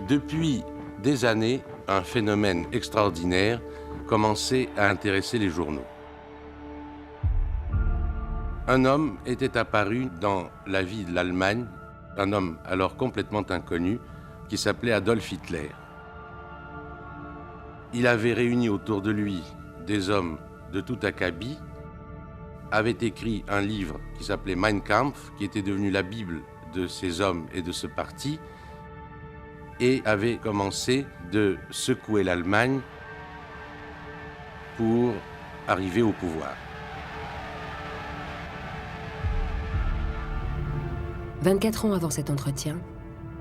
Depuis des années, un phénomène extraordinaire commençait à intéresser les journaux. Un homme était apparu dans la vie de l'Allemagne, un homme alors complètement inconnu, qui s'appelait Adolf Hitler. Il avait réuni autour de lui des hommes de tout acabit, avait écrit un livre qui s'appelait Mein Kampf, qui était devenu la Bible de ces hommes et de ce parti, et avait commencé de secouer l'Allemagne pour arriver au pouvoir. 24 ans avant cet entretien,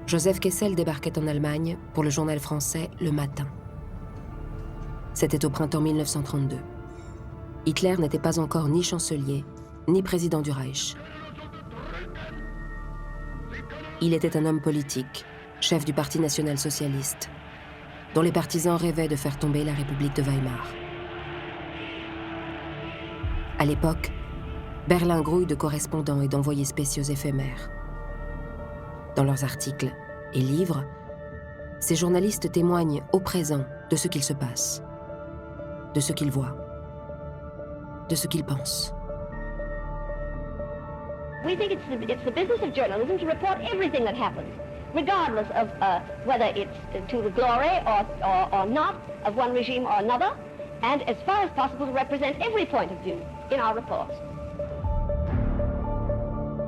Joseph Kessel débarquait en Allemagne pour le journal français Le Matin. C'était au printemps 1932. Hitler n'était pas encore ni chancelier, ni président du Reich. Il était un homme politique, chef du Parti national-socialiste, dont les partisans rêvaient de faire tomber la République de Weimar. À l'époque, Berlin grouille de correspondants et d'envoyés spéciaux éphémères. Dans leurs articles et livres, ces journalistes témoignent au présent de ce qu'il se passe, de ce qu'ils voient, de ce qu'ils pensent. We think it's the business of journalism to report everything that happens, regardless of whether it's to the glory or not of one regime or another, and as far as possible to represent every point of view in our reports.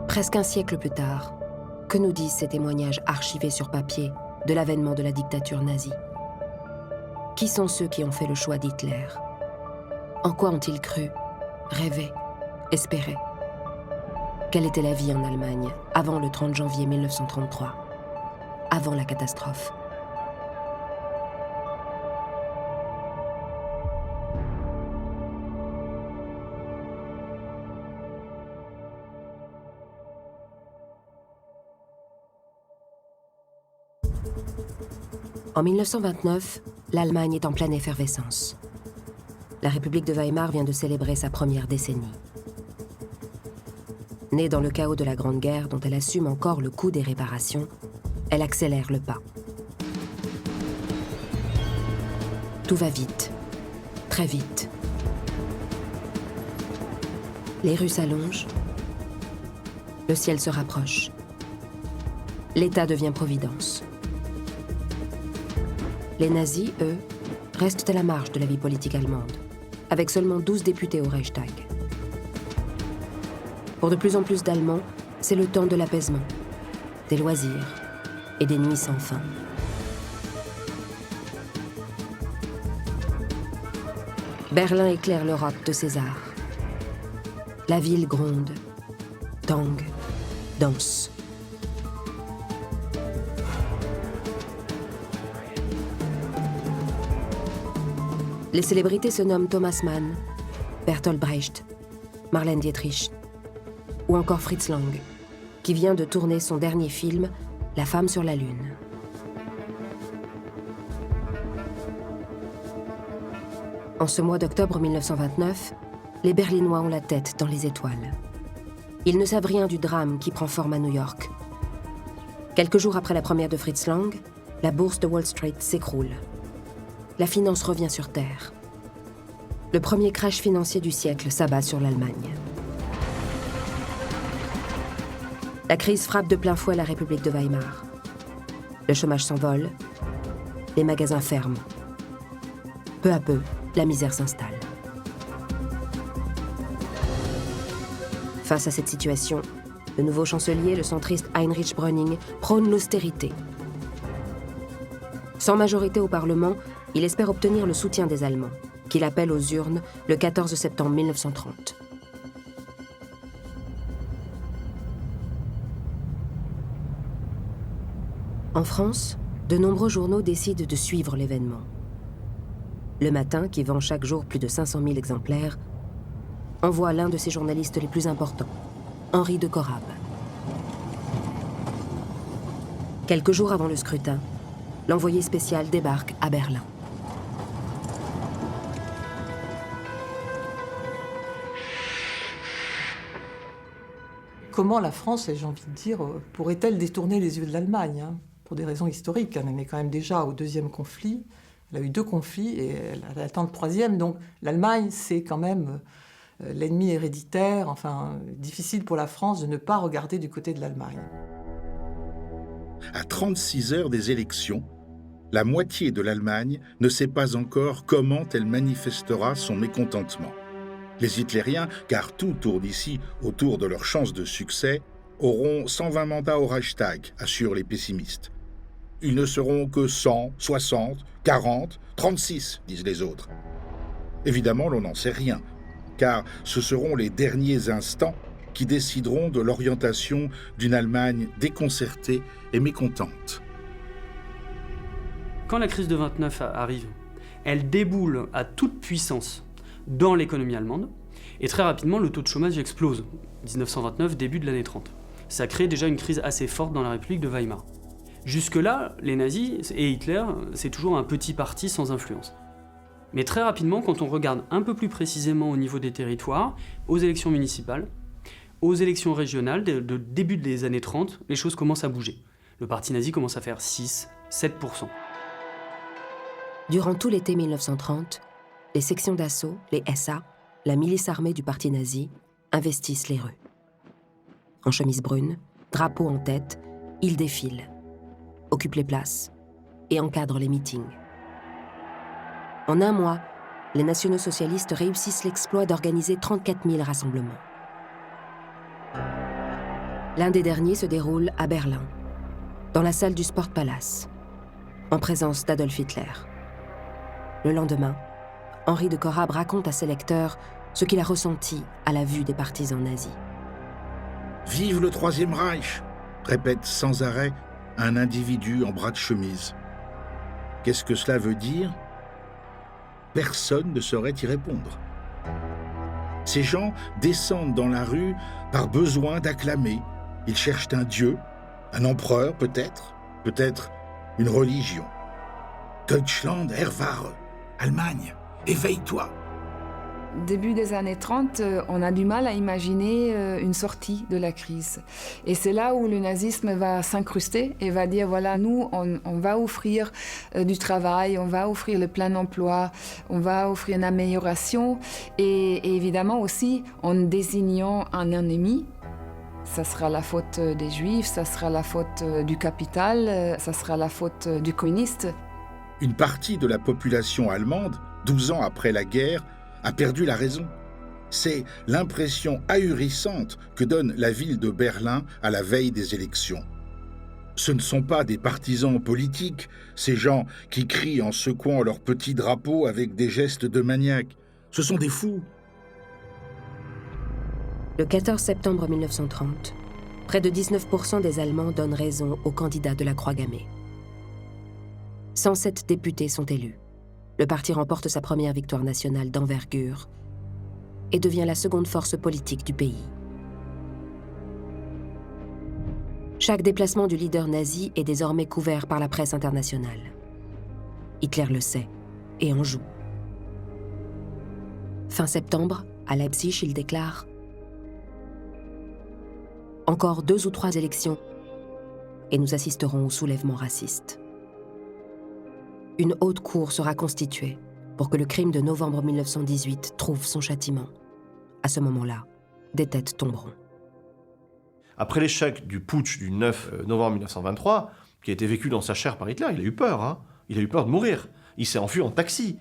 Presque un siècle plus tard, que nous disent ces témoignages archivés sur papier de l'avènement de la dictature nazie? Qui sont ceux qui ont fait le choix d'Hitler? En quoi ont-ils cru, rêvé, espéré? Quelle était la vie en Allemagne avant le 30 janvier 1933, avant la catastrophe? En 1929, l'Allemagne est en pleine effervescence. La République de Weimar vient de célébrer sa première décennie. Née dans le chaos de la Grande Guerre dont elle assume encore le coût des réparations, elle accélère le pas. Tout va vite, très vite. Les rues s'allongent, le ciel se rapproche. L'État devient providence. Les nazis, eux, restent à la marge de la vie politique allemande, avec seulement 12 députés au Reichstag. Pour de plus en plus d'Allemands, c'est le temps de l'apaisement, des loisirs et des nuits sans fin. Berlin éclaire l'Europe de César. La ville gronde, tangue, danse. Les célébrités se nomment Thomas Mann, Bertolt Brecht, Marlène Dietrich, ou encore Fritz Lang, qui vient de tourner son dernier film, La femme sur la lune. En ce mois d'octobre 1929, les Berlinois ont la tête dans les étoiles. Ils ne savent rien du drame qui prend forme à New York. Quelques jours après la première de Fritz Lang, la bourse de Wall Street s'écroule. La finance revient sur terre. Le premier crash financier du siècle s'abat sur l'Allemagne. La crise frappe de plein fouet la République de Weimar. Le chômage s'envole, les magasins ferment. Peu à peu, la misère s'installe. Face à cette situation, le nouveau chancelier, le centriste Heinrich Brüning, prône l'austérité. Sans majorité au Parlement, il espère obtenir le soutien des Allemands, qu'il appelle aux urnes le 14 septembre 1930. En France, de nombreux journaux décident de suivre l'événement. Le Matin, qui vend chaque jour plus de 500 000 exemplaires, envoie l'un de ses journalistes les plus importants, Henri de Corrab. Quelques jours avant le scrutin, l'envoyé spécial débarque à Berlin. Comment la France, j'ai envie de dire, pourrait-elle détourner les yeux de l'Allemagne, hein ? pour des raisons historiques. Elle en est quand même déjà au deuxième conflit. Elle a eu 2 conflits et elle attend le 3e. Donc l'Allemagne, c'est quand même l'ennemi héréditaire. Enfin, difficile pour la France de ne pas regarder du côté de l'Allemagne. À 36 heures des élections, la moitié de l'Allemagne ne sait pas encore comment elle manifestera son mécontentement. Les hitlériens, car tout tourne ici autour de leurs chances de succès, auront 120 mandats au Reichstag, assurent les pessimistes. Ils ne seront que 100, 60, 40, 36, disent les autres. Évidemment, l'on n'en sait rien, car ce seront les derniers instants qui décideront de l'orientation d'une Allemagne déconcertée et mécontente. Quand la crise de 29 arrive, elle déboule à toute puissance dans l'économie allemande, et très rapidement, le taux de chômage explose. 1929, début de l'année 30. Ça crée déjà une crise assez forte dans la République de Weimar. Jusque-là, les nazis et Hitler, c'est toujours un petit parti sans influence. Mais très rapidement, quand on regarde un peu plus précisément au niveau des territoires, aux élections municipales, aux élections régionales, de début des années 30, les choses commencent à bouger. Le parti nazi commence à faire 6, 7%. Durant tout l'été 1930, les sections d'assaut, les SA, la milice armée du parti nazi, investissent les rues. En chemise brune, drapeau en tête, ils défilent, occupent les places et encadrent les meetings. En un mois, les nationaux-socialistes réussissent l'exploit d'organiser 34 000 rassemblements. L'un des derniers se déroule à Berlin, dans la salle du Sportpalast, en présence d'Adolf Hitler. Le lendemain, Henri de Corrab raconte à ses lecteurs ce qu'il a ressenti à la vue des partisans nazis. « Vive le Troisième Reich !» répète sans arrêt un individu en bras de chemise. Qu'est-ce que cela veut dire ? Personne ne saurait y répondre. Ces gens descendent dans la rue par besoin d'acclamer. Ils cherchent un dieu, un empereur peut-être une religion. Deutschland erware, Allemagne, éveille-toi. Début des années 30, on a du mal à imaginer une sortie de la crise. Et c'est là où le nazisme va s'incruster et va dire, voilà, nous, on va offrir du travail, on va offrir le plein emploi, on va offrir une amélioration. Et évidemment aussi, en désignant un ennemi, ça sera la faute des Juifs, ça sera la faute du capital, ça sera la faute du communiste. Une partie de la population allemande, 12 ans après la guerre, a perdu la raison. C'est l'impression ahurissante que donne la ville de Berlin à la veille des élections. Ce ne sont pas des partisans politiques, ces gens qui crient en secouant leurs petits drapeaux avec des gestes de maniaque. Ce sont des fous. Le 14 septembre 1930, près de 19% des Allemands donnent raison au candidat de la Croix gammée. 107 députés sont élus. Le parti remporte sa première victoire nationale d'envergure et devient la seconde force politique du pays. Chaque déplacement du leader nazi est désormais couvert par la presse internationale. Hitler le sait et en joue. Fin septembre, à Leipzig, il déclare « Encore 2 ou 3 élections et nous assisterons au soulèvement raciste. » Une haute cour sera constituée pour que le crime de novembre 1918 trouve son châtiment. À ce moment-là, des têtes tomberont. Après l'échec du putsch du 9 novembre 1923, qui a été vécu dans sa chair par Hitler, il a eu peur. Il a eu peur de mourir. Il s'est enfui en taxi.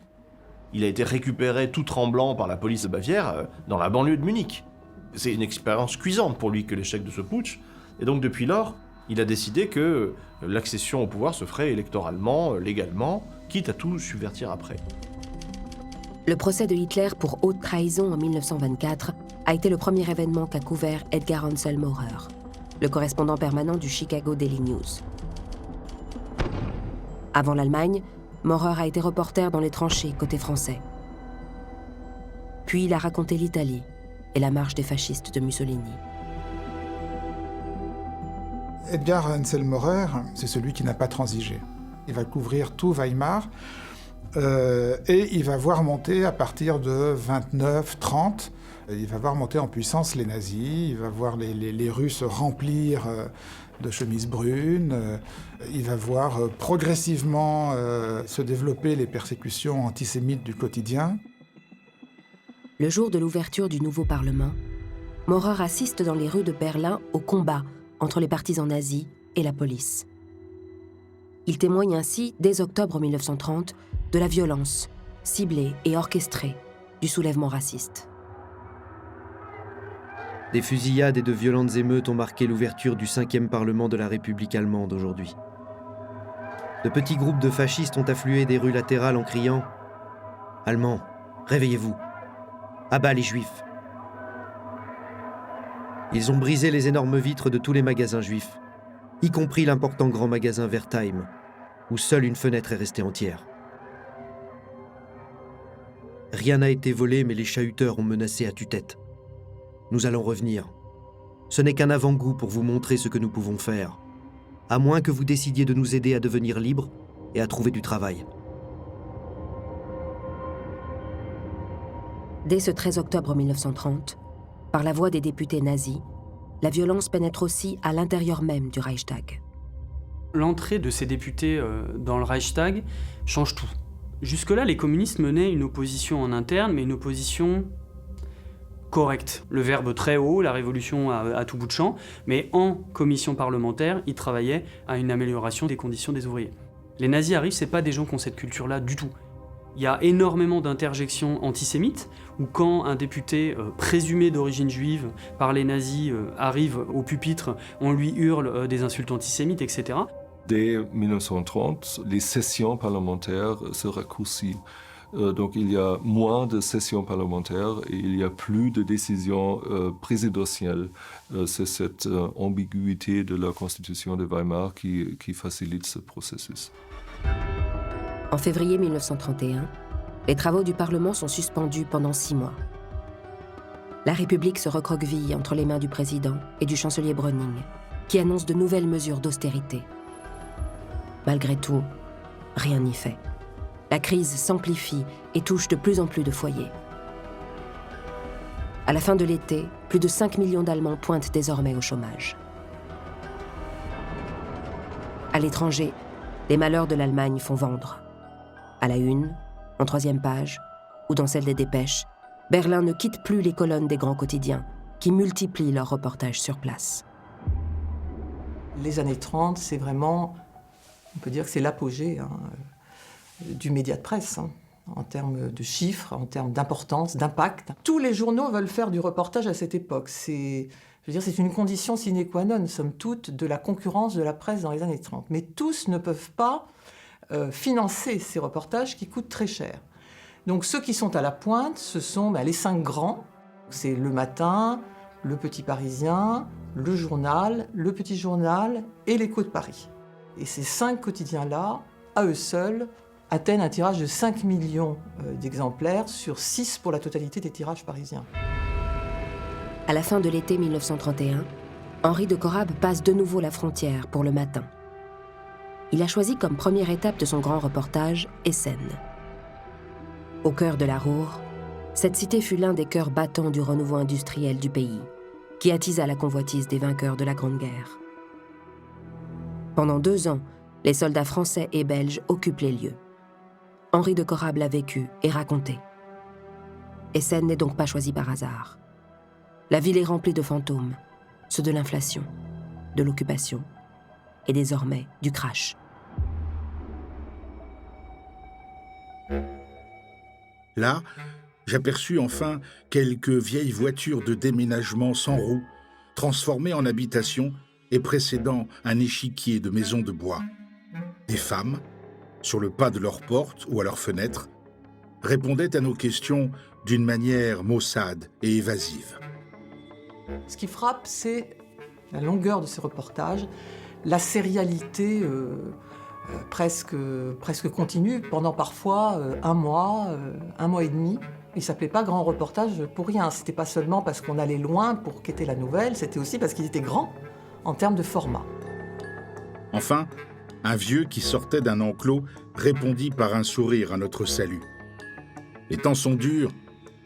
Il a été récupéré tout tremblant par la police de Bavière dans la banlieue de Munich. C'est une expérience cuisante pour lui que l'échec de ce putsch. Et donc depuis lors, il a décidé que l'accession au pouvoir se ferait électoralement, légalement, quitte à tout subvertir après. Le procès de Hitler pour haute trahison en 1924 a été le premier événement qu'a couvert Edgar Ansel Maurer, le correspondant permanent du Chicago Daily News. Avant l'Allemagne, Maurer a été reporter dans les tranchées côté français. Puis il a raconté l'Italie et la marche des fascistes de Mussolini. Edgar Ansel Maurer, c'est celui qui n'a pas transigé. Il va couvrir tout Weimar et il va voir monter à partir de 29-30, il va voir monter en puissance les nazis, il va voir les rues se remplir de chemises brunes, il va voir progressivement se développer les persécutions antisémites du quotidien. Le jour de l'ouverture du nouveau Parlement, Maurer assiste dans les rues de Berlin au combat entre les partisans nazis et la police. Il témoigne ainsi, dès octobre 1930, de la violence, ciblée et orchestrée, du soulèvement raciste. Des fusillades et de violentes émeutes ont marqué l'ouverture du 5e Parlement de la République allemande aujourd'hui. De petits groupes de fascistes ont afflué des rues latérales en criant « Allemands, réveillez-vous! À bas les Juifs !» Ils ont brisé les énormes vitres de tous les magasins juifs, y compris l'important grand magasin Wertheim, où seule une fenêtre est restée entière. Rien n'a été volé, mais les chahuteurs ont menacé à tue-tête. Nous allons revenir. Ce n'est qu'un avant-goût pour vous montrer ce que nous pouvons faire, à moins que vous décidiez de nous aider à devenir libres et à trouver du travail. Dès ce 13 octobre 1930, par la voix des députés nazis, la violence pénètre aussi à l'intérieur même du Reichstag. L'entrée de ces députés dans le Reichstag change tout. Jusque-là, les communistes menaient une opposition en interne, mais une opposition correcte. Le verbe très haut, la révolution à tout bout de champ, mais en commission parlementaire, ils travaillaient à une amélioration des conditions des ouvriers. Les nazis arrivent, c'est pas des gens qui ont cette culture-là du tout. Il y a énormément d'interjections antisémites, où quand un député présumé d'origine juive par les nazis arrive au pupitre, on lui hurle des insultes antisémites, etc. Dès 1930, les sessions parlementaires se raccourcissent. Donc il y a moins de sessions parlementaires et il y a plus de décisions présidentielles. C'est cette ambiguïté de la Constitution de Weimar qui facilite ce processus. En février 1931, les travaux du Parlement sont suspendus pendant 6 mois. La République se recroqueville entre les mains du président et du chancelier Bröning, qui annonce de nouvelles mesures d'austérité. Malgré tout, rien n'y fait. La crise s'amplifie et touche de plus en plus de foyers. À la fin de l'été, plus de 5 millions d'Allemands pointent désormais au chômage. À l'étranger, les malheurs de l'Allemagne font vendre. À la une, en 3e page, ou dans celle des dépêches, Berlin ne quitte plus les colonnes des grands quotidiens, qui multiplient leurs reportages sur place. Les années 30, c'est vraiment, on peut dire que c'est l'apogée du média de presse, en termes de chiffres, en termes d'importance, d'impact. Tous les journaux veulent faire du reportage à cette époque. C'est une condition sine qua non, somme toute, de la concurrence de la presse dans les années 30. Mais tous ne peuvent pas financer ces reportages qui coûtent très cher. Donc ceux qui sont à la pointe, ce sont les 5 grands. C'est Le Matin, Le Petit Parisien, Le Journal, Le Petit Journal et l'Écho de Paris. Et ces 5 quotidiens-là, à eux seuls, atteignent un tirage de 5 millions d'exemplaires sur 6 pour la totalité des tirages parisiens. À la fin de l'été 1931, Henri de Corrab passe de nouveau la frontière pour Le Matin. Il a choisi comme première étape de son grand reportage Essen. Au cœur de la Ruhr, cette cité fut l'un des cœurs battants du renouveau industriel du pays, qui attisa la convoitise des vainqueurs de la Grande Guerre. Pendant 2 ans, les soldats français et belges occupent les lieux. Henri de Corrab l'a vécu et raconté. Essen n'est donc pas choisi par hasard. La ville est remplie de fantômes, ceux de l'inflation, de l'occupation et désormais du crash. Là, j'aperçus enfin quelques vieilles voitures de déménagement sans roues, transformées en habitation et précédant un échiquier de maisons de bois. Des femmes, sur le pas de leurs portes ou à leurs fenêtres, répondaient à nos questions d'une manière maussade et évasive. Ce qui frappe, c'est la longueur de ces reportages, la sérialité presque continue, pendant parfois 1 mois, 1 mois et demi. Il ne s'appelait pas grand reportage pour rien. C'était pas seulement parce qu'on allait loin pour quêter la nouvelle, c'était aussi parce qu'il était grand en termes de format. Enfin, un vieux qui sortait d'un enclos répondit par un sourire à notre salut. Les temps sont durs,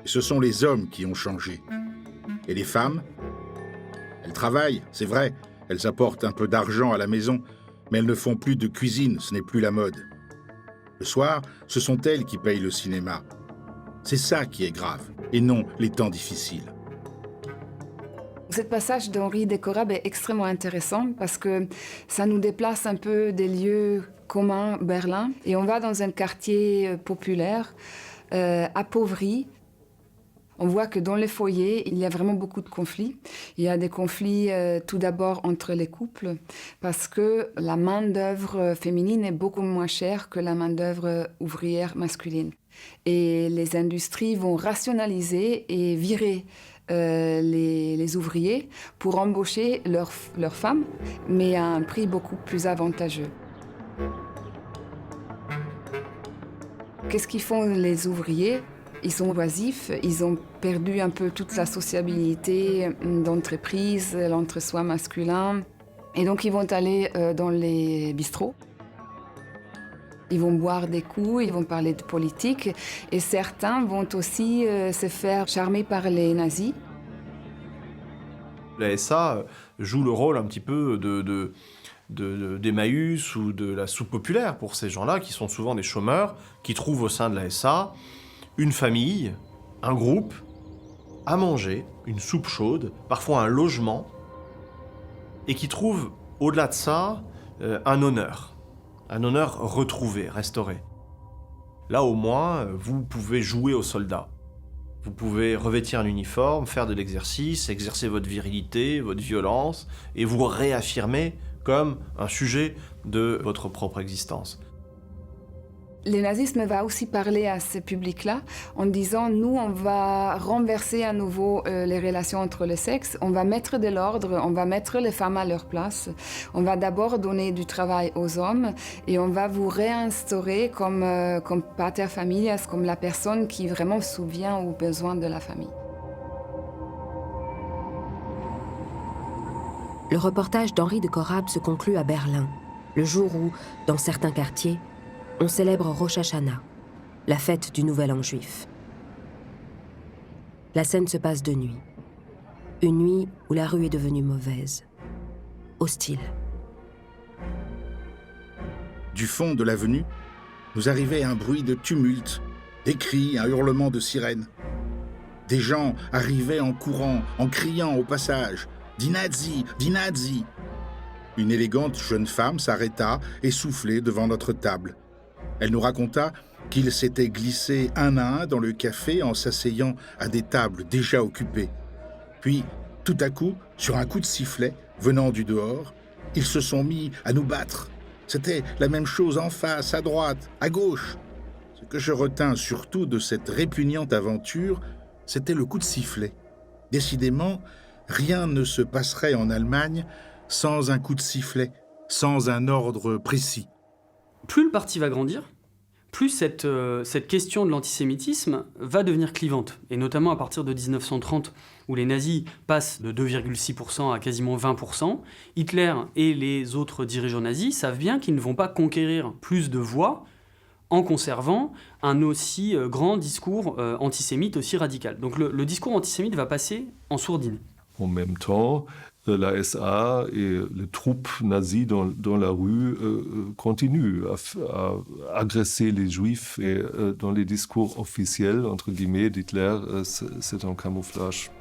et ce sont les hommes qui ont changé. Et les femmes? Elles travaillent, c'est vrai, elles apportent un peu d'argent à la maison, mais elles ne font plus de cuisine, ce n'est plus la mode. Le soir, ce sont elles qui payent le cinéma. C'est ça qui est grave, et non les temps difficiles. Ce passage d'Henri de Corab est extrêmement intéressant parce que ça nous déplace un peu des lieux communs Berlin et on va dans un quartier populaire, appauvri. On voit que dans les foyers, il y a vraiment beaucoup de conflits. Il y a des conflits tout d'abord entre les couples parce que la main-d'œuvre féminine est beaucoup moins chère que la main-d'œuvre ouvrière masculine. Et les industries vont rationaliser et virer les ouvriers pour embaucher leurs femmes, mais à un prix beaucoup plus avantageux. Qu'est-ce qu'ils font les ouvriers? Ils sont oisifs, ils ont perdu un peu toute la sociabilité d'entreprise, l'entre-soi masculin. Et donc ils vont aller dans les bistrots. Ils vont boire des coups, ils vont parler de politique. Et certains vont aussi se faire charmer par les nazis. La SA joue le rôle un petit peu d'Emmaüs ou de la soupe populaire pour ces gens-là qui sont souvent des chômeurs, qui trouvent au sein de la SA une famille, un groupe, à manger, une soupe chaude, parfois un logement, et qui trouvent, au-delà de ça, un honneur retrouvé, restauré. Là, au moins, vous pouvez jouer aux soldats. Vous pouvez revêtir un uniforme, faire de l'exercice, exercer votre virilité, votre violence, et vous réaffirmer comme un sujet de votre propre existence. Le nazisme va aussi parler à ce public-là en disant « nous, on va renverser à nouveau les relations entre les sexes, on va mettre de l'ordre, on va mettre les femmes à leur place, on va d'abord donner du travail aux hommes et on va vous réinstaurer comme pater familias, comme la personne qui vraiment souvient aux besoins de la famille ». Le reportage d'Henri de Corab se conclut à Berlin, le jour où, dans certains quartiers, on célèbre Rosh Hashanah, la fête du Nouvel An juif. La scène se passe de nuit. Une nuit où la rue est devenue mauvaise, hostile. Du fond de l'avenue, nous arrivait un bruit de tumulte, des cris, un hurlement de sirène. Des gens arrivaient en courant, en criant au passage « Die Nazi, die Nazi !» Une élégante jeune femme s'arrêta, essoufflée devant notre table. Elle nous raconta qu'ils s'étaient glissés un à un dans le café en s'asseyant à des tables déjà occupées. Puis, tout à coup, sur un coup de sifflet, venant du dehors, ils se sont mis à nous battre. C'était la même chose en face, à droite, à gauche. Ce que je retins surtout de cette répugnante aventure, c'était le coup de sifflet. Décidément, rien ne se passerait en Allemagne sans un coup de sifflet, sans un ordre précis. Plus le parti va grandir, plus cette question de l'antisémitisme va devenir clivante, et notamment à partir de 1930, où les nazis passent de 2,6% à quasiment 20%, Hitler et les autres dirigeants nazis savent bien qu'ils ne vont pas conquérir plus de voix en conservant un aussi grand discours antisémite, aussi radical. Donc le discours antisémite va passer en sourdine. En même temps, la SA et les troupes nazies dans la rue continuent à agresser les juifs et dans les discours officiels, entre guillemets, d'Hitler, c'est un camouflage.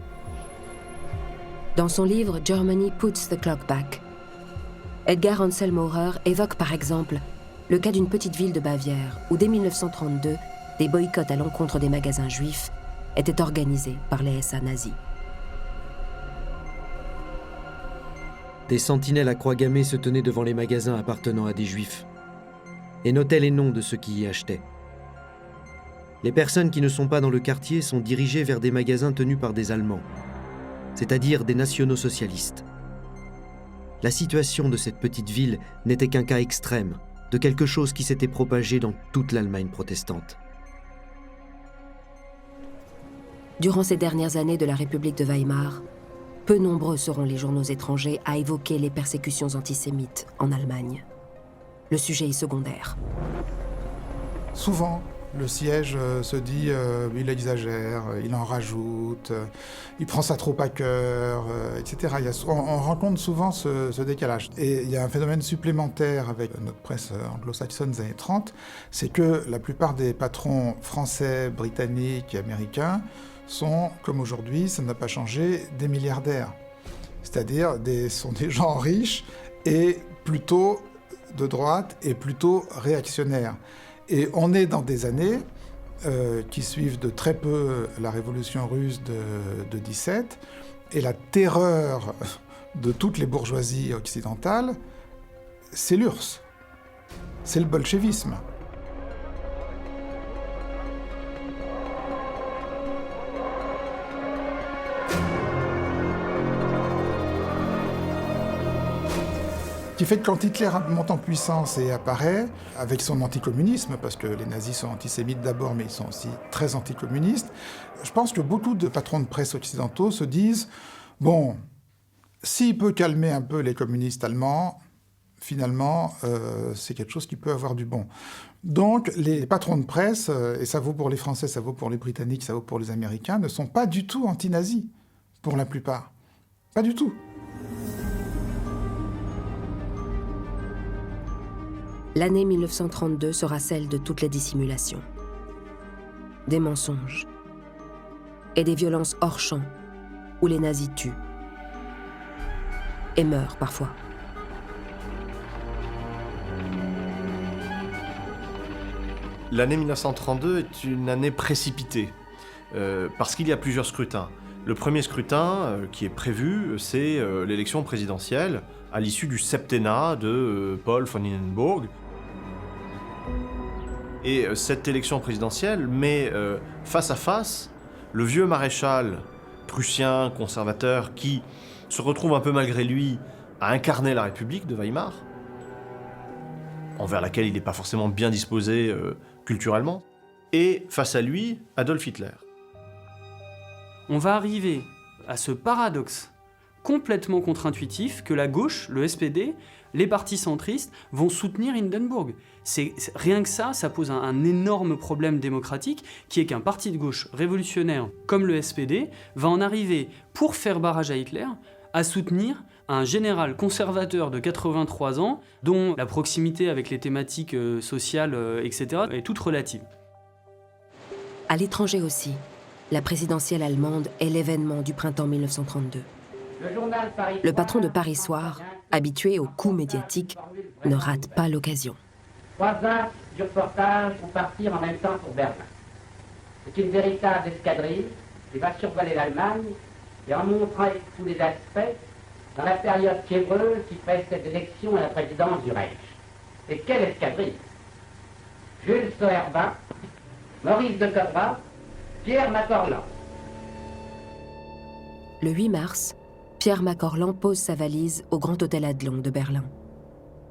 Dans son livre « Germany puts the clock back », Edgar Ansel Maurer évoque par exemple le cas d'une petite ville de Bavière où dès 1932, des boycotts à l'encontre des magasins juifs étaient organisés par les SA nazis. Des sentinelles à croix gammée se tenaient devant les magasins appartenant à des juifs et notaient les noms de ceux qui y achetaient. Les personnes qui ne sont pas dans le quartier sont dirigées vers des magasins tenus par des Allemands, c'est-à-dire des nationaux-socialistes. La situation de cette petite ville n'était qu'un cas extrême de quelque chose qui s'était propagé dans toute l'Allemagne protestante. Durant ces dernières années de la République de Weimar, peu nombreux seront les journaux étrangers à évoquer les persécutions antisémites en Allemagne. Le sujet est secondaire. Souvent, le siège se dit il exagère, il en rajoute, il prend ça trop à cœur, etc. On rencontre souvent ce décalage. Et il y a un phénomène supplémentaire avec notre presse anglo-saxonne des années 30, c'est que la plupart des patrons français, britanniques et américains sont, comme aujourd'hui, ça n'a pas changé, des milliardaires. C'est-à-dire sont des gens riches et plutôt de droite et plutôt réactionnaires. Et on est dans des années qui suivent de très peu la révolution russe de 17, et la terreur de toutes les bourgeoisies occidentales, c'est l'URSS, c'est le bolchevisme. Qui fait que quand Hitler monte en puissance et apparaît, avec son anticommunisme, parce que les nazis sont antisémites d'abord, mais ils sont aussi très anticommunistes, je pense que beaucoup de patrons de presse occidentaux se disent « Bon, s'il peut calmer un peu les communistes allemands, finalement, c'est quelque chose qui peut avoir du bon. » Donc les patrons de presse, et ça vaut pour les Français, ça vaut pour les Britanniques, ça vaut pour les Américains, ne sont pas du tout anti-nazis, pour la plupart. Pas du tout. L'année 1932 sera celle de toutes les dissimulations, des mensonges et des violences hors champ où les nazis tuent et meurent parfois. L'année 1932 est une année précipitée, parce qu'il y a plusieurs scrutins. Le premier scrutin qui est prévu, c'est l'élection présidentielle à l'issue du septennat de Paul von Hindenburg. Et cette élection présidentielle met face à face le vieux maréchal prussien, conservateur, qui se retrouve un peu malgré lui à incarner la République de Weimar, envers laquelle il n'est pas forcément bien disposé culturellement, et face à lui, Adolf Hitler. On va arriver à ce paradoxe complètement contre-intuitif que la gauche, le SPD, les partis centristes vont soutenir Hindenburg. Rien que ça pose un énorme problème démocratique qui est qu'un parti de gauche révolutionnaire comme le SPD va en arriver, pour faire barrage à Hitler, à soutenir un général conservateur de 83 ans dont la proximité avec les thématiques sociales, etc. est toute relative. À l'étranger aussi, la présidentielle allemande est l'événement du printemps 1932. Le patron de Paris Soir, habitué aux coups médiatiques, ne rate pas l'occasion. 3 axes du reportage vont partir en même temps pour Berlin. C'est une véritable escadrille qui va survoler l'Allemagne et en montrant tous les aspects dans la période fiévreuse qui précède l'élection à la présidence du Reich. Et quelle escadrille! Jules Soerba, Maurice de Cobra, Pierre Macorlan. Le 8 mars, Pierre Macorlan pose sa valise au Grand Hôtel Adlon de Berlin,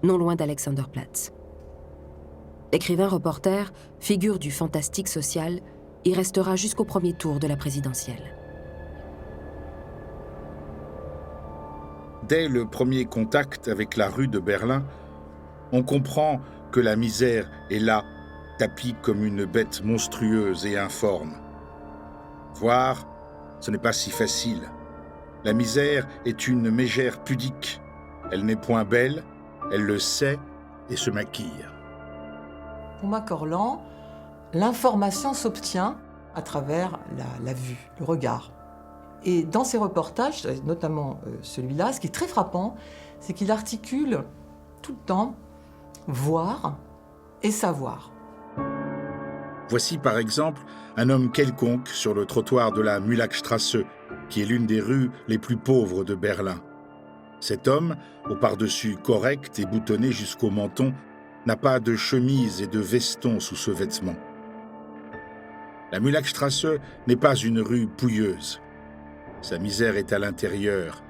non loin d'Alexanderplatz. L'écrivain reporter, figure du fantastique social, y restera jusqu'au premier tour de la présidentielle. Dès le premier contact avec la rue de Berlin, on comprend que la misère est là, tapie comme une bête monstrueuse et informe. Voir, ce n'est pas si facile. La misère est une mégère pudique. Elle n'est point belle, elle le sait et se maquille. Pour Macorlan, l'information s'obtient à travers la vue, le regard. Et dans ses reportages, notamment celui-là, ce qui est très frappant, c'est qu'il articule tout le temps voir et savoir. Voici par exemple un homme quelconque sur le trottoir de la Mühlachstrasse, qui est l'une des rues les plus pauvres de Berlin. Cet homme, au pardessus correct et boutonné jusqu'au menton, n'a pas de chemise et de veston sous ce vêtement. La Mühlachstrasse n'est pas une rue pouilleuse. Sa misère est à l'intérieur.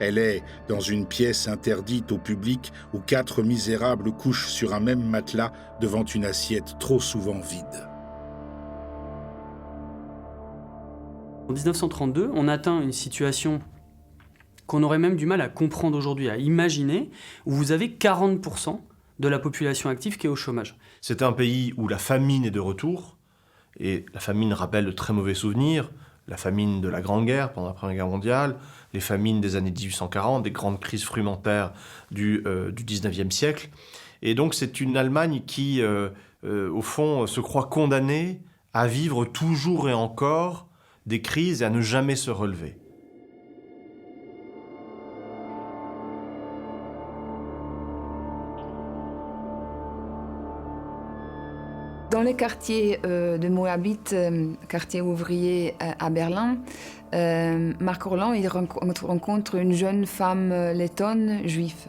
Elle est dans une pièce interdite au public où 4 misérables couchent sur un même matelas devant une assiette trop souvent vide. En 1932, on atteint une situation qu'on aurait même du mal à comprendre aujourd'hui, à imaginer, où vous avez 40% de la population active qui est au chômage. C'est un pays où la famine est de retour, et la famine rappelle de très mauvais souvenirs, la famine de la Grande Guerre pendant la Première Guerre mondiale, les famines des années 1840, des grandes crises frumentaires du 19e siècle. Et donc c'est une Allemagne qui, au fond, se croit condamnée à vivre toujours et encore des crises et à ne jamais se relever. Dans les quartiers de Moabit, quartier ouvrier à Berlin, Marc Rolland il rencontre une jeune femme lettonne juive.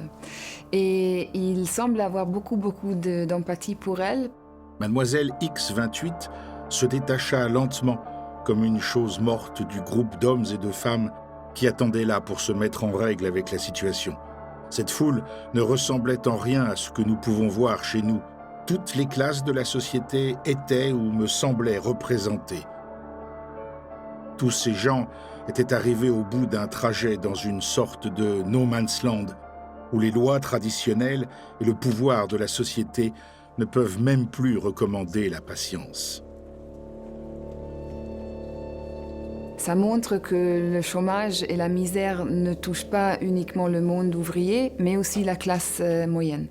Et il semble avoir beaucoup d'empathie pour elle. Mademoiselle X28 se détacha lentement, comme une chose morte du groupe d'hommes et de femmes qui attendaient là pour se mettre en règle avec la situation. Cette foule ne ressemblait en rien à ce que nous pouvons voir chez nous. Toutes les classes de la société étaient ou me semblaient représentées. Tous ces gens étaient arrivés au bout d'un trajet dans une sorte de no man's land, où les lois traditionnelles et le pouvoir de la société ne peuvent même plus recommander la patience. Ça montre que le chômage et la misère ne touchent pas uniquement le monde ouvrier, mais aussi la classe moyenne.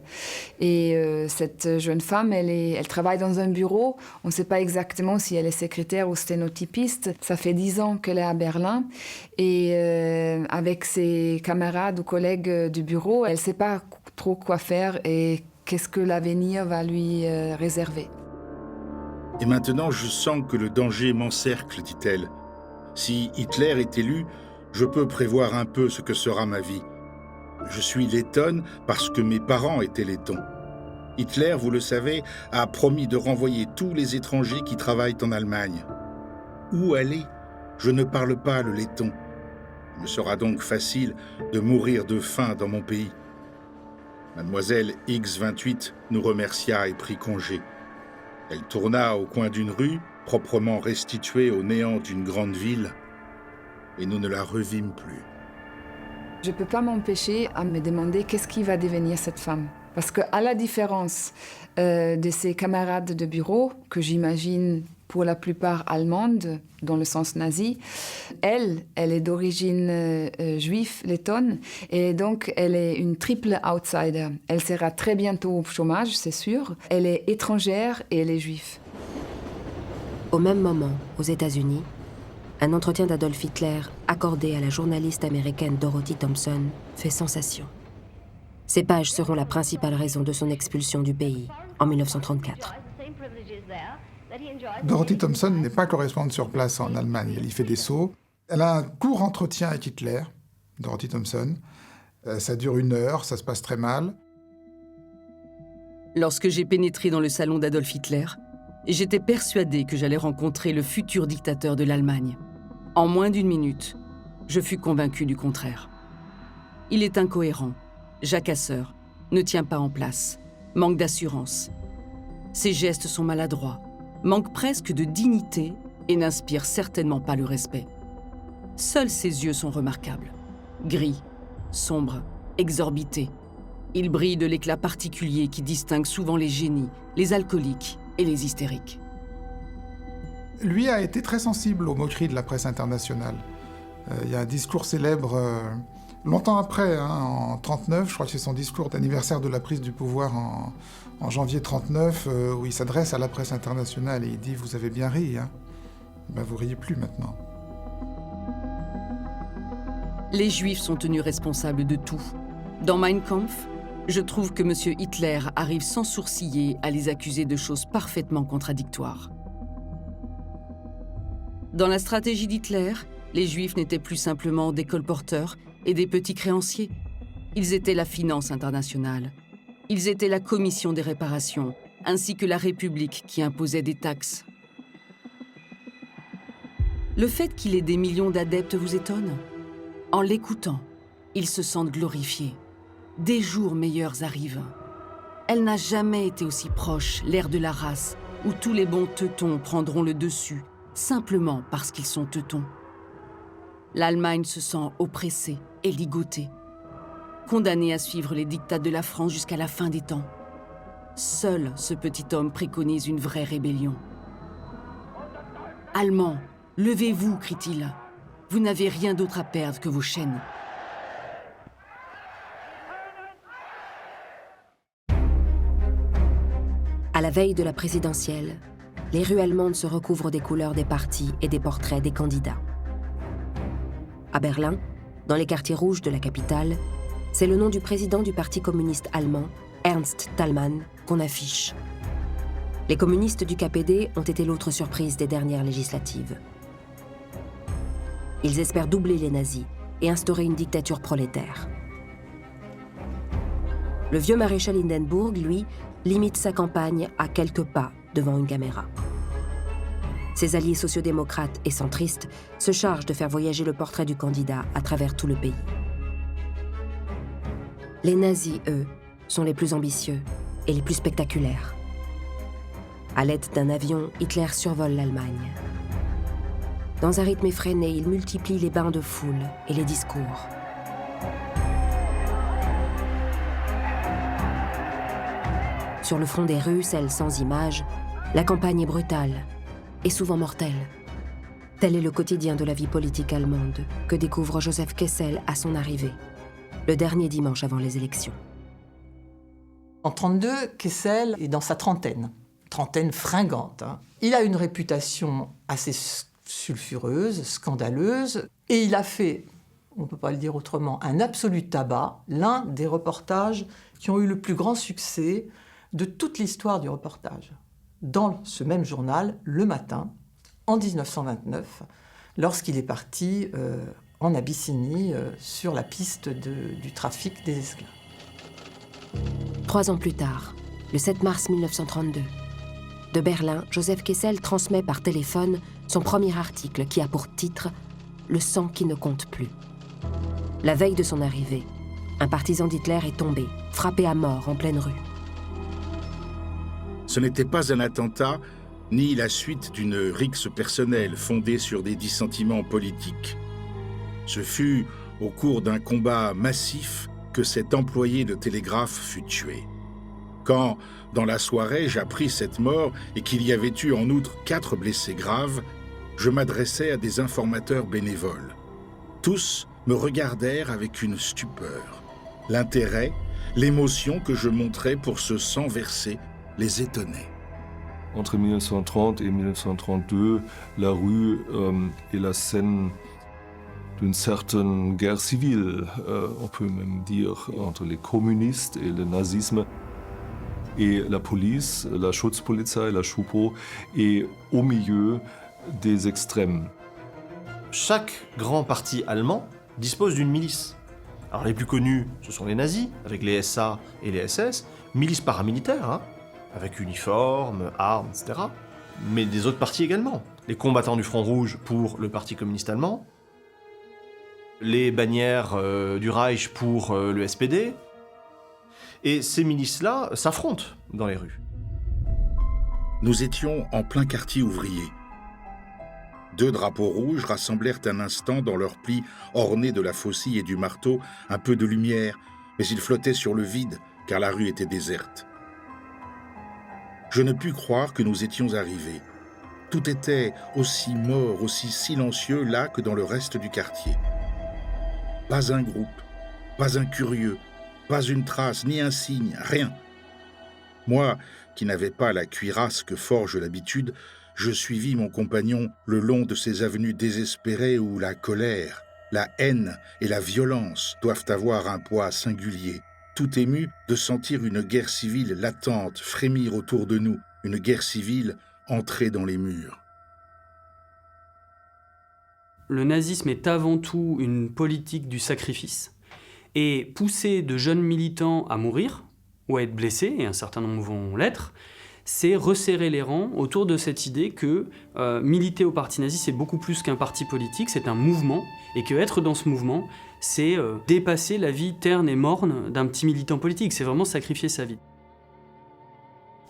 Et cette jeune femme, elle travaille dans un bureau. On ne sait pas exactement si elle est secrétaire ou sténotypiste. Ça fait 10 ans qu'elle est à Berlin. Et avec ses camarades ou collègues du bureau, elle ne sait pas trop quoi faire et qu'est-ce que l'avenir va lui réserver. Et maintenant, je sens que le danger m'encercle, dit-elle. Si Hitler est élu, je peux prévoir un peu ce que sera ma vie. Je suis lettonne parce que mes parents étaient lettons. Hitler, vous le savez, a promis de renvoyer tous les étrangers qui travaillent en Allemagne. Où aller? Je ne parle pas le letton. Il me sera donc facile de mourir de faim dans mon pays. Mademoiselle X28 nous remercia et prit congé. Elle tourna au coin d'une rue, proprement restituée au néant d'une grande ville, et nous ne la revîmes plus. Je ne peux pas m'empêcher à me demander qu'est-ce qui va devenir cette femme. Parce qu'à la différence de ses camarades de bureau, que j'imagine pour la plupart allemandes, dans le sens nazi, elle est d'origine juive, lettonne, et donc elle est une triple outsider. Elle sera très bientôt au chômage, c'est sûr. Elle est étrangère et elle est juive. Au même moment, aux États-Unis, un entretien d'Adolf Hitler accordé à la journaliste américaine Dorothy Thompson fait sensation. Ces pages seront la principale raison de son expulsion du pays en 1934. Dorothy Thompson n'est pas correspondante sur place en Allemagne. Elle y fait des sauts. Elle a un court entretien avec Hitler, Dorothy Thompson. Ça dure 1 heure, ça se passe très mal. Lorsque j'ai pénétré dans le salon d'Adolf Hitler, j'étais persuadée que j'allais rencontrer le futur dictateur de l'Allemagne. En moins d'1 minute, je fus convaincue du contraire. Il est incohérent, jacasseur, ne tient pas en place, manque d'assurance. Ses gestes sont maladroits, manque presque de dignité et n'inspire certainement pas le respect. Seuls ses yeux sont remarquables. Gris, sombres, exorbités. Ils brillent de l'éclat particulier qui distingue souvent les génies, les alcooliques et les hystériques. Lui a été très sensible aux moqueries de la presse internationale. Il y a un discours célèbre, longtemps après, en 1939, je crois que c'est son discours d'anniversaire de la prise du pouvoir en janvier 1939, où il s'adresse à la presse internationale et il dit « Vous avez bien ri, hein ? Ben, vous riez plus maintenant. » Les Juifs sont tenus responsables de tout. Dans Mein Kampf, je trouve que M. Hitler arrive sans sourciller à les accuser de choses parfaitement contradictoires. Dans la stratégie d'Hitler, les Juifs n'étaient plus simplement des colporteurs et des petits créanciers. Ils étaient la finance internationale. Ils étaient la commission des réparations, ainsi que la République qui imposait des taxes. Le fait qu'il ait des millions d'adeptes vous étonne? En l'écoutant, ils se sentent glorifiés. Des jours meilleurs arrivent. Elle n'a jamais été aussi proche, l'ère de la race, où tous les bons teutons prendront le dessus, simplement parce qu'ils sont teutons. L'Allemagne se sent oppressée et ligotée, condamnée à suivre les diktats de la France jusqu'à la fin des temps. Seul ce petit homme préconise une vraie rébellion. « Allemands, levez-vous » crie-t-il. « Vous n'avez rien d'autre à perdre que vos chaînes. » À la veille de la présidentielle, les rues allemandes se recouvrent des couleurs des partis et des portraits des candidats. À Berlin, dans les quartiers rouges de la capitale, c'est le nom du président du Parti communiste allemand, Ernst Thälmann, qu'on affiche. Les communistes du KPD ont été l'autre surprise des dernières législatives. Ils espèrent doubler les nazis et instaurer une dictature prolétaire. Le vieux maréchal Hindenburg, lui, limite sa campagne à quelques pas devant une caméra. Ses alliés sociodémocrates et centristes se chargent de faire voyager le portrait du candidat à travers tout le pays. Les nazis, eux, sont les plus ambitieux et les plus spectaculaires. À l'aide d'un avion, Hitler survole l'Allemagne. Dans un rythme effréné, il multiplie les bains de foule et les discours. Sur le front des rues, celles sans images, la campagne est brutale et souvent mortelle. Tel est le quotidien de la vie politique allemande que découvre Joseph Kessel à son arrivée, le dernier dimanche avant les élections. En 1932, Kessel est dans sa trentaine fringante. Il a une réputation assez sulfureuse, scandaleuse, et il a fait, on ne peut pas le dire autrement, un absolu tabac, l'un des reportages qui ont eu le plus grand succès de toute l'histoire du reportage. Dans ce même journal, Le Matin, en 1929, lorsqu'il est parti en Abyssinie sur la piste du trafic des esclaves. 3 ans plus tard, le 7 mars 1932, de Berlin, Joseph Kessel transmet par téléphone son premier article qui a pour titre « Le sang qui ne compte plus ». La veille de son arrivée, un partisan d'Hitler est tombé, frappé à mort en pleine rue. Ce n'était pas un attentat, ni la suite d'une rixe personnelle fondée sur des dissentiments politiques. Ce fut au cours d'un combat massif que cet employé de télégraphe fut tué. Quand, dans la soirée, j'appris cette mort et qu'il y avait eu en outre 4 blessés graves, je m'adressai à des informateurs bénévoles. Tous me regardèrent avec une stupeur. L'intérêt, l'émotion que je montrais pour ce sang versé les étonnait. Entre 1930 et 1932, la rue est la scène d'une certaine guerre civile, on peut même dire, entre les communistes et le nazisme. Et la police, la Schutzpolizei, la Schupo, est au milieu des extrêmes. Chaque grand parti allemand dispose d'une milice. Alors les plus connus, ce sont les nazis, avec les SA et les SS, milices paramilitaires, avec uniforme, armes, etc. Mais des autres partis également. Les combattants du Front Rouge pour le Parti communiste allemand, les bannières du Reich pour le SPD. Et ces milices-là s'affrontent dans les rues. Nous étions en plein quartier ouvrier. 2 drapeaux rouges rassemblèrent un instant dans leurs plis ornés de la faucille et du marteau un peu de lumière, mais ils flottaient sur le vide car la rue était déserte. Je ne pus croire que nous étions arrivés. Tout était aussi mort, aussi silencieux là que dans le reste du quartier. Pas un groupe, pas un curieux, pas une trace, ni un signe, rien. Moi, qui n'avais pas la cuirasse que forge l'habitude, je suivis mon compagnon le long de ces avenues désespérées où la colère, la haine et la violence doivent avoir un poids singulier, tout ému de sentir une guerre civile latente frémir autour de nous, une guerre civile entrée dans les murs. Le nazisme est avant tout une politique du sacrifice, et pousser de jeunes militants à mourir, ou à être blessés, et un certain nombre vont l'être, c'est resserrer les rangs autour de cette idée que militer au parti nazi, c'est beaucoup plus qu'un parti politique, c'est un mouvement, et que être dans ce mouvement, c'est dépasser la vie terne et morne d'un petit militant politique, c'est vraiment sacrifier sa vie.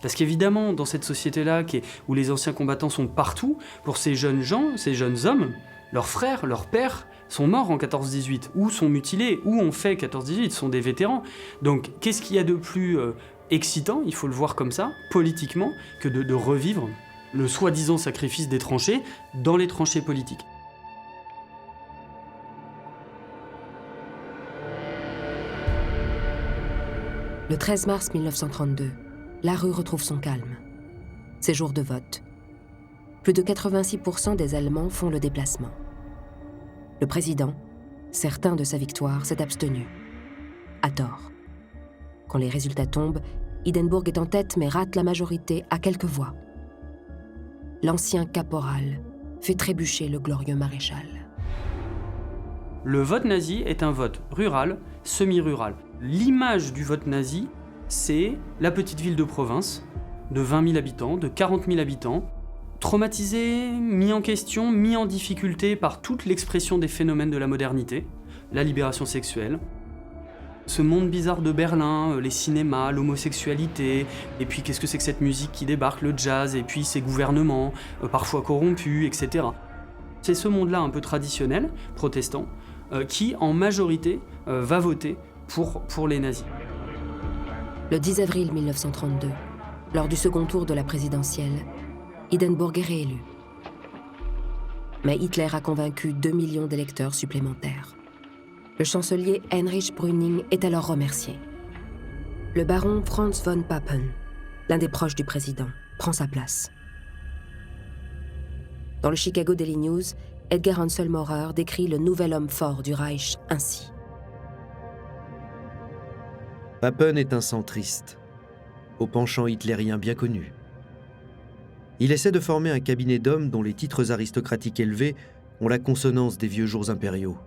Parce qu'évidemment, dans cette société-là, où les anciens combattants sont partout, pour ces jeunes gens, ces jeunes hommes, leurs frères, leurs pères sont morts en 14-18, ou sont mutilés, ou ont fait 14-18, sont des vétérans. Donc qu'est-ce qu'il y a de plus excitant, il faut le voir comme ça, politiquement, que de revivre le soi-disant sacrifice des tranchées dans les tranchées politiques. Le 13 mars 1932, la rue retrouve son calme. C'est jour de vote. Plus de 86% des Allemands font le déplacement. Le président, certain de sa victoire, s'est abstenu. À tort. Quand les résultats tombent, Hindenburg est en tête mais rate la majorité à quelques voix. L'ancien caporal fait trébucher le glorieux maréchal. Le vote nazi est un vote rural, semi-rural. L'image du vote nazi, c'est la petite ville de province, de 20 000 habitants, de 40 000 habitants, traumatisé, mis en question, mis en difficulté par toute l'expression des phénomènes de la modernité, la libération sexuelle, ce monde bizarre de Berlin, les cinémas, l'homosexualité, et puis qu'est-ce que c'est que cette musique qui débarque, le jazz, et puis ces gouvernements, parfois corrompus, etc. C'est ce monde-là un peu traditionnel, protestant, qui en majorité va voter pour les nazis. Le 10 avril 1932, lors du second tour de la présidentielle, Hindenburg est réélu. Mais Hitler a convaincu 2 millions d'électeurs supplémentaires. Le chancelier Heinrich Brüning est alors remercié. Le baron Franz von Papen, l'un des proches du président, prend sa place. Dans le Chicago Daily News, Edgar Hanselmaurer décrit le nouvel homme fort du Reich ainsi. Papen est un centriste, au penchant hitlérien bien connu. Il essaie de former un cabinet d'hommes dont les titres aristocratiques élevés ont la consonance des vieux jours impériaux.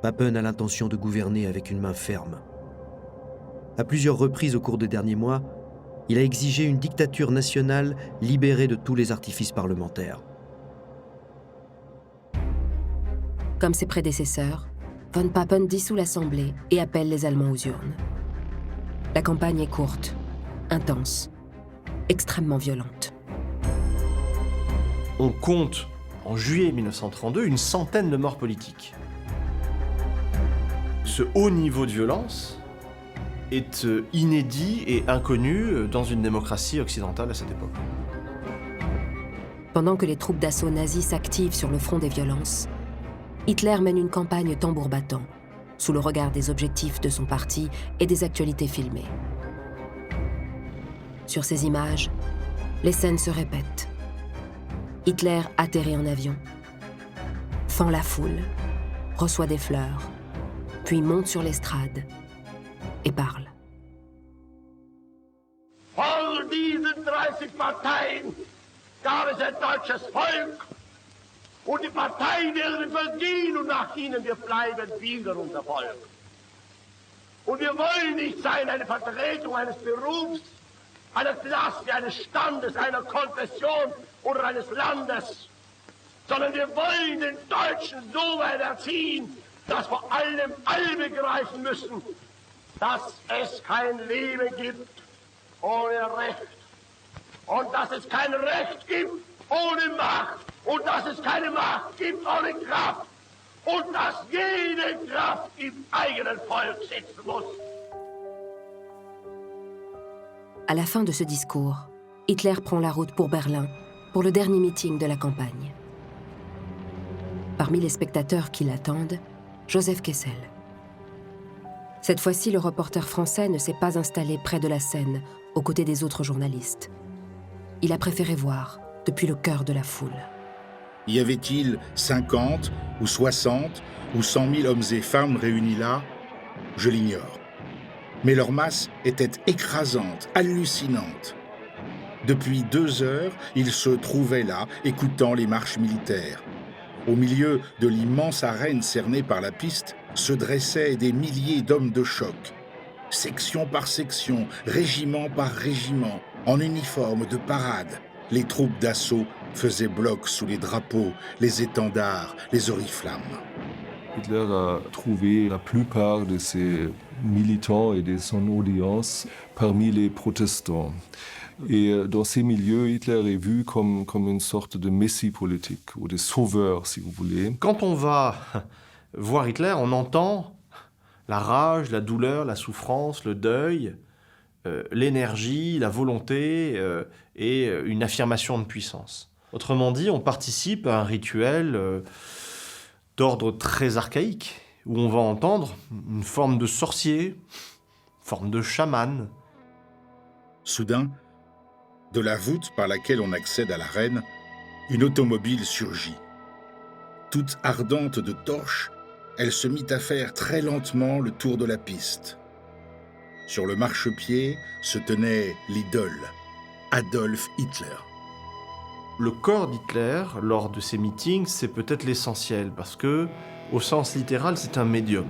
Papen a l'intention de gouverner avec une main ferme. À plusieurs reprises au cours des derniers mois, il a exigé une dictature nationale libérée de tous les artifices parlementaires. Comme ses prédécesseurs, von Papen dissout l'Assemblée et appelle les Allemands aux urnes. La campagne est courte, intense, extrêmement violente. On compte, en juillet 1932, une centaine de morts politiques. Ce haut niveau de violence est inédit et inconnu dans une démocratie occidentale à cette époque. Pendant que les troupes d'assaut nazies s'activent sur le front des violences, Hitler mène une campagne tambour battant, sous le regard des objectifs de son parti et des actualités filmées. Sur ces images, les scènes se répètent. Hitler atterrit en avion, fend la foule, reçoit des fleurs, puis monte sur l'estrade et parle. Vor diesen 30 Parteien gab es ein deutsches Volk und die Parteien werden vergehen und nach ihnen wir bleiben wieder unser Volk. Und wir wollen nicht sein eine Vertretung eines Berufs, einer Klasse, eines Standes, einer Konfession oder eines Landes, sondern wir wollen den Deutschen so weit erziehen, dass vor allem alle begreifen müssen, dass es kein Leben gibt ohne Recht und dass es kein Recht gibt ohne Macht und dass es keine Macht gibt ohne Kraft und dass jede Kraft im eigenen Volk sitzen muss. À la fin de ce discours, Hitler prend la route pour Berlin pour le dernier meeting de la campagne. Parmi les spectateurs qui l'attendent, Joseph Kessel. Cette fois-ci, le reporter français ne s'est pas installé près de la scène, aux côtés des autres journalistes. Il a préféré voir, depuis le cœur de la foule. Y avait-il 50 ou 60 ou 100 000 hommes et femmes réunis là? Je l'ignore. Mais leur masse était écrasante, hallucinante. Depuis 2 heures, ils se trouvaient là, écoutant les marches militaires. Au milieu de l'immense arène cernée par la piste, se dressaient des milliers d'hommes de choc. Section par section, régiment par régiment, en uniforme de parade, les troupes d'assaut faisaient bloc sous les drapeaux, les étendards, les oriflammes. Hitler a trouvé la plupart de ses militants et de son audience parmi les protestants. Et dans ces milieux, Hitler est vu comme une sorte de messie politique, ou de sauveur, si vous voulez. Quand on va voir Hitler, on entend la rage, la douleur, la souffrance, le deuil l'énergie, la volonté et une affirmation de puissance. Autrement dit, on participe à un rituel d'ordre très archaïque, où on va entendre une forme de sorcier, une forme de chaman. Soudain, de la voûte par laquelle on accède à l'arène, une automobile surgit. Toute ardente de torches, elle se mit à faire très lentement le tour de la piste. Sur le marchepied se tenait l'idole, Adolf Hitler. Le corps d'Hitler, lors de ces meetings, c'est peut-être l'essentiel, parce que, au sens littéral, c'est un médium.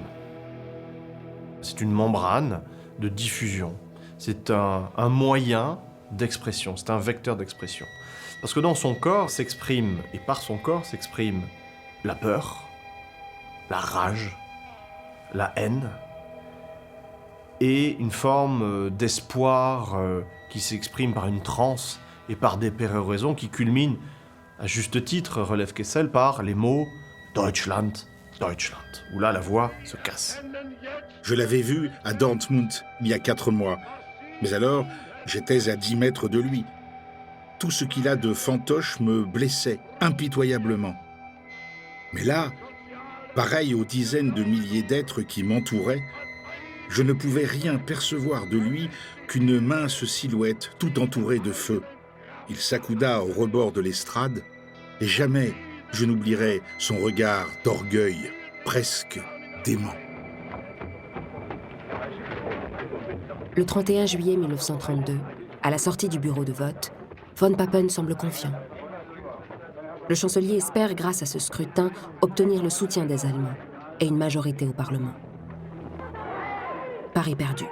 C'est une membrane de diffusion. C'est un moyen d'expression, c'est un vecteur d'expression. Parce que dans son corps s'exprime, et par son corps s'exprime la peur, la rage, la haine, et une forme d'espoir qui s'exprime par une transe et par des péroraisons qui culminent, à juste titre, relève Kessel, par les mots « Deutschland, Deutschland », où là la voix se casse. Je l'avais vu à Dortmund il y a 4 mois, mais alors j'étais à 10 mètres de lui. Tout ce qu'il a de fantoche me blessait impitoyablement. Mais là, pareil aux dizaines de milliers d'êtres qui m'entouraient, je ne pouvais rien percevoir de lui qu'une mince silhouette tout entourée de feu. Il s'accouda au rebord de l'estrade, et jamais je n'oublierai son regard d'orgueil, presque dément. Le 31 juillet 1932, à la sortie du bureau de vote, von Papen semble confiant. Le chancelier espère, grâce à ce scrutin, obtenir le soutien des Allemands et une majorité au Parlement. Paris perdu.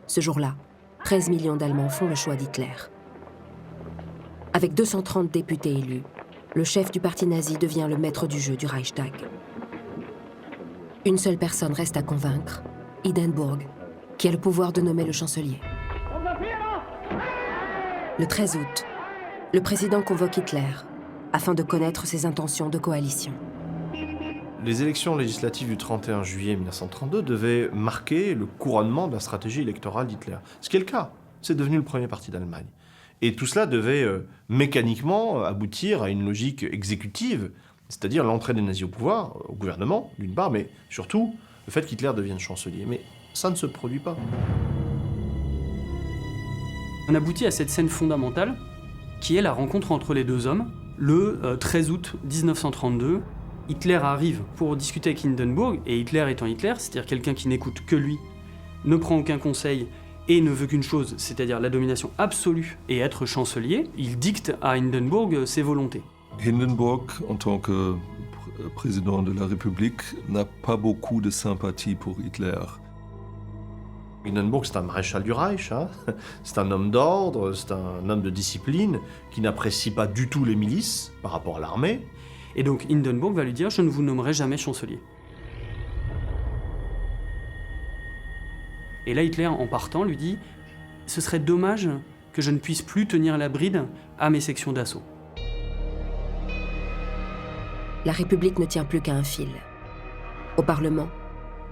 Ce jour-là, 13 millions d'Allemands font le choix d'Hitler. Avec 230 députés élus, le chef du parti nazi devient le maître du jeu du Reichstag. Une seule personne reste à convaincre, Hindenburg, qui a le pouvoir de nommer le chancelier. Le 13 août, le président convoque Hitler afin de connaître ses intentions de coalition. Les élections législatives du 31 juillet 1932 devaient marquer le couronnement de la stratégie électorale d'Hitler. Ce qui est le cas. C'est devenu le premier parti d'Allemagne. Et tout cela devait mécaniquement aboutir à une logique exécutive, c'est-à-dire l'entrée des nazis au pouvoir, au gouvernement, d'une part, mais surtout le fait qu'Hitler devienne chancelier. Mais ça ne se produit pas. On aboutit à cette scène fondamentale, qui est la rencontre entre les deux hommes. Le 13 août 1932, Hitler arrive pour discuter avec Hindenburg, et Hitler étant Hitler, c'est-à-dire quelqu'un qui n'écoute que lui, ne prend aucun conseil et ne veut qu'une chose, c'est-à-dire la domination absolue et être chancelier, il dicte à Hindenburg ses volontés. Hindenburg, en tant que président de la République, n'a pas beaucoup de sympathie pour Hitler. Hindenburg, c'est un maréchal du Reich, hein. C'est un homme d'ordre, c'est un homme de discipline qui n'apprécie pas du tout les milices par rapport à l'armée. Et donc Hindenburg va lui dire « Je ne vous nommerai jamais chancelier ». Et là, Hitler, en partant, lui dit « Ce serait dommage que je ne puisse plus tenir la bride à mes sections d'assaut ». La République ne tient plus qu'à un fil. Au Parlement,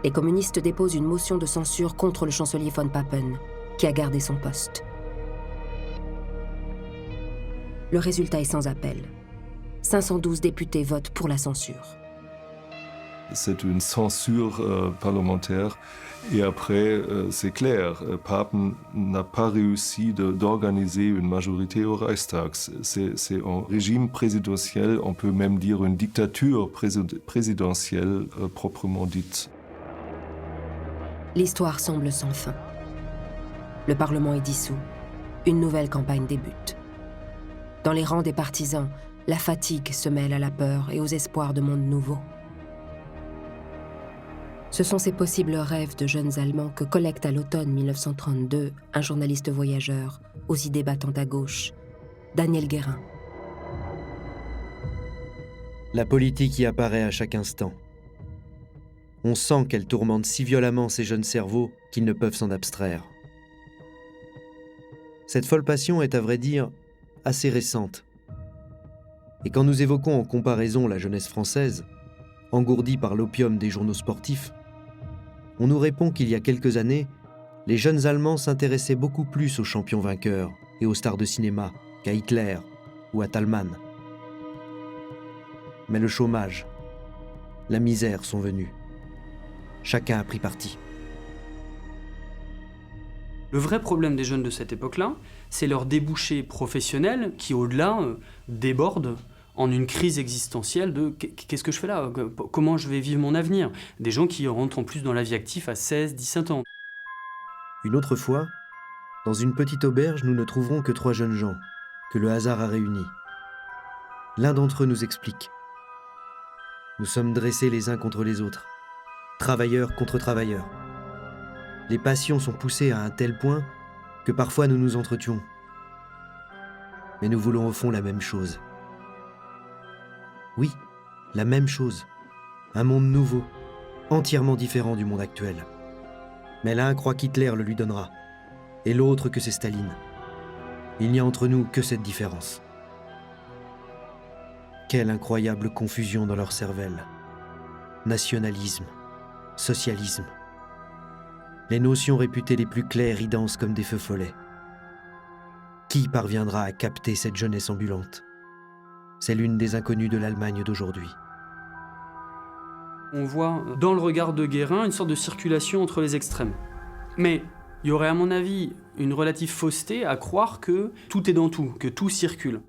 les communistes déposent une motion de censure contre le chancelier von Papen, qui a gardé son poste. Le résultat est sans appel. 512 députés votent pour la censure. C'est une censure parlementaire. Et après, c'est clair, Papen n'a pas réussi d'organiser une majorité au Reichstag. C'est un régime présidentiel, on peut même dire une dictature présidentielle proprement dite. L'histoire semble sans fin. Le Parlement est dissous. Une nouvelle campagne débute. Dans les rangs des partisans, la fatigue se mêle à la peur et aux espoirs de monde nouveau. Ce sont ces possibles rêves de jeunes Allemands que collecte à l'automne 1932 un journaliste voyageur aux idées battantes à gauche, Daniel Guérin. La politique y apparaît à chaque instant. On sent qu'elle tourmente si violemment ces jeunes cerveaux qu'ils ne peuvent s'en abstraire. Cette folle passion est à vrai dire assez récente. Et quand nous évoquons en comparaison la jeunesse française, engourdie par l'opium des journaux sportifs, on nous répond qu'il y a quelques années, les jeunes Allemands s'intéressaient beaucoup plus aux champions vainqueurs et aux stars de cinéma qu'à Hitler ou à Thälmann. Mais le chômage, la misère sont venus. Chacun a pris parti. Le vrai problème des jeunes de cette époque-là, c'est leur débouché professionnel qui, au-delà, déborde en une crise existentielle de qu'est-ce que je fais là ? Comment je vais vivre mon avenir ? Des gens qui rentrent en plus dans la vie active à 16, 17 ans. Une autre fois, dans une petite auberge, nous ne trouverons que 3 jeunes gens, que le hasard a réunis. L'un d'entre eux nous explique. Nous sommes dressés les uns contre les autres, travailleurs contre travailleurs. Les passions sont poussées à un tel point que parfois nous nous entretuons. Mais nous voulons au fond la même chose. Oui, la même chose. Un monde nouveau, entièrement différent du monde actuel. Mais l'un croit qu'Hitler le lui donnera, et l'autre que c'est Staline. Il n'y a entre nous que cette différence. Quelle incroyable confusion dans leur cervelle. Nationalisme, socialisme. Les notions réputées les plus claires y dansent comme des feux follets. Qui parviendra à capter cette jeunesse ambulante ? C'est l'une des inconnues de l'Allemagne d'aujourd'hui. On voit dans le regard de Guérin une sorte de circulation entre les extrêmes. Mais il y aurait à mon avis une relative fausseté à croire que tout est dans tout, que tout circule.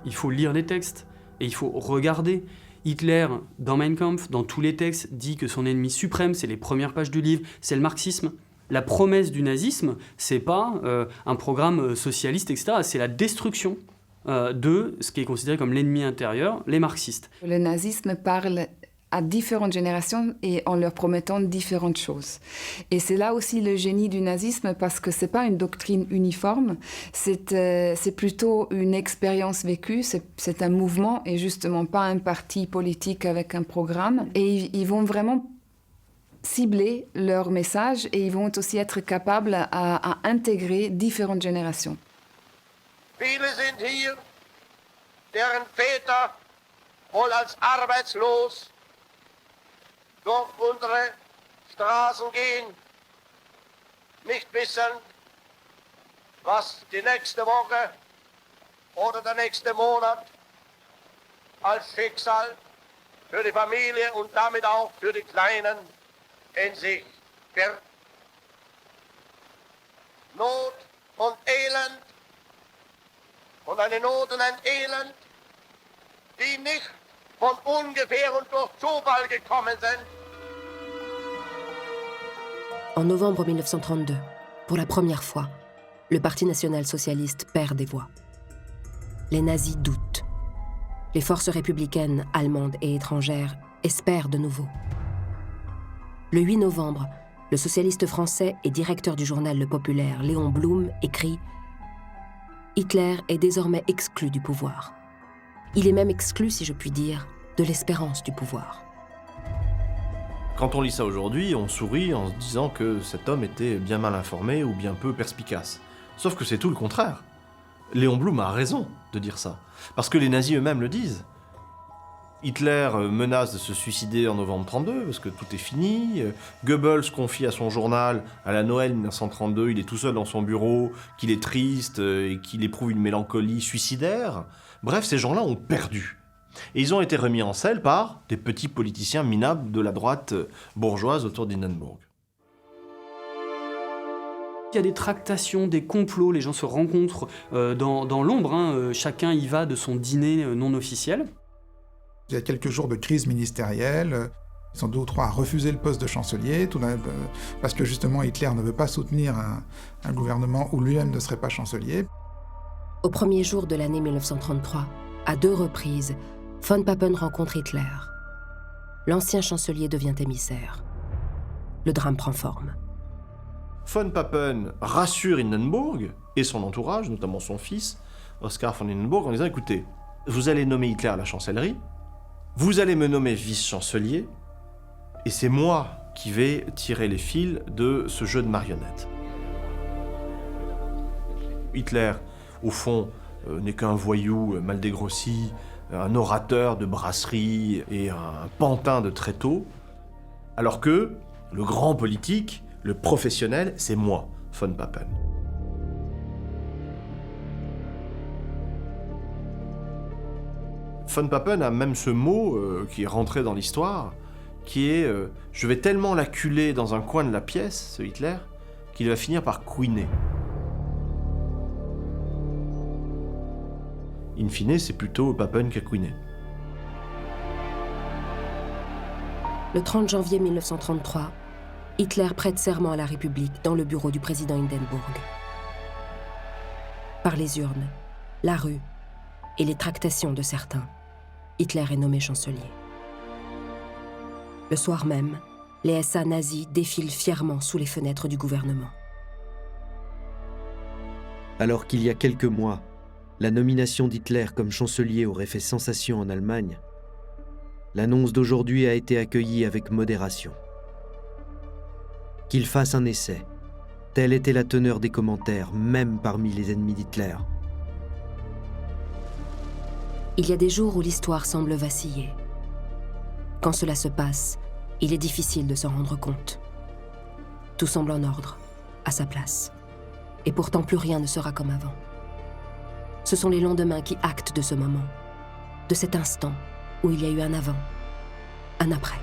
Il faut lire les textes et il faut regarder. Hitler, dans Mein Kampf, dans tous les textes, dit que son ennemi suprême, c'est les premières pages du livre, c'est le marxisme. La promesse du nazisme, c'est pas un programme socialiste, etc. C'est la destruction de ce qui est considéré comme l'ennemi intérieur, les marxistes. Le nazisme parle à différentes générations et en leur promettant différentes choses. Et c'est là aussi le génie du nazisme parce que c'est pas une doctrine uniforme, c'est plutôt une expérience vécue, c'est un mouvement et justement pas un parti politique avec un programme. Et ils vont vraiment cibler leur message et ils vont aussi être capables à intégrer différentes générations. Viele sind hier, deren Väter wohl als arbeitslos durch unsere Straßen gehen, nicht wissen, was die nächste Woche oder der nächste Monat als Schicksal für die Familie und damit auch für die Kleinen in sich birgt. Not und Elend und eine Not und ein Elend, die nicht von ungefähr und durch Zufall gekommen sind. En novembre 1932, pour la première fois, le Parti national-socialiste perd des voix. Les nazis doutent. Les forces républicaines, allemandes et étrangères espèrent de nouveau. Le 8 novembre, le socialiste français et directeur du journal Le Populaire, Léon Blum, écrit « Hitler est désormais exclu du pouvoir. Il est même exclu, si je puis dire, de l'espérance du pouvoir. » Quand on lit ça aujourd'hui, on sourit en se disant que cet homme était bien mal informé ou bien peu perspicace. Sauf que c'est tout le contraire. Léon Blum a raison de dire ça. Parce que les nazis eux-mêmes le disent. Hitler menace de se suicider en novembre 1932 parce que tout est fini. Goebbels confie à son journal, à la Noël 1932, il est tout seul dans son bureau, qu'il est triste et qu'il éprouve une mélancolie suicidaire. Bref, ces gens-là ont perdu. Et ils ont été remis en selle par des petits politiciens minables de la droite bourgeoise autour d'Hindenburg. Il y a des tractations, des complots, les gens se rencontrent dans l'ombre, chacun y va de son dîner non officiel. Il y a quelques jours de crise ministérielle, ils sont 2 ou 3 à refuser le poste de chancelier, parce que justement Hitler ne veut pas soutenir un gouvernement où lui-même ne serait pas chancelier. Au premier jour de l'année 1933, à 2 reprises, von Papen rencontre Hitler. L'ancien chancelier devient émissaire. Le drame prend forme. Von Papen rassure Hindenburg et son entourage, notamment son fils, Oskar von Hindenburg, en disant « Écoutez, vous allez nommer Hitler à la chancellerie, vous allez me nommer vice-chancelier, et c'est moi qui vais tirer les fils de ce jeu de marionnettes. » Hitler, au fond, n'est qu'un voyou mal dégrossi, un orateur de brasserie et un pantin de tréteaux. Alors que le grand politique, le professionnel, c'est moi, von Papen. Von Papen a même ce mot qui est rentré dans l'histoire, qui est je vais tellement l'acculer dans un coin de la pièce, ce Hitler, qu'il va finir par couiner. In fine, c'est plutôt Papen qui a couiné. Le 30 janvier 1933, Hitler prête serment à la République dans le bureau du président Hindenburg. Par les urnes, la rue et les tractations de certains, Hitler est nommé chancelier. Le soir même, les SA nazis défilent fièrement sous les fenêtres du gouvernement. Alors qu'il y a quelques mois, la nomination d'Hitler comme chancelier aurait fait sensation en Allemagne, l'annonce d'aujourd'hui a été accueillie avec modération. Qu'il fasse un essai, telle était la teneur des commentaires, même parmi les ennemis d'Hitler. Il y a des jours où l'histoire semble vaciller. Quand cela se passe, il est difficile de s'en rendre compte. Tout semble en ordre, à sa place. Et pourtant plus rien ne sera comme avant. Ce sont les lendemains qui actent de ce moment, de cet instant où il y a eu un avant, un après.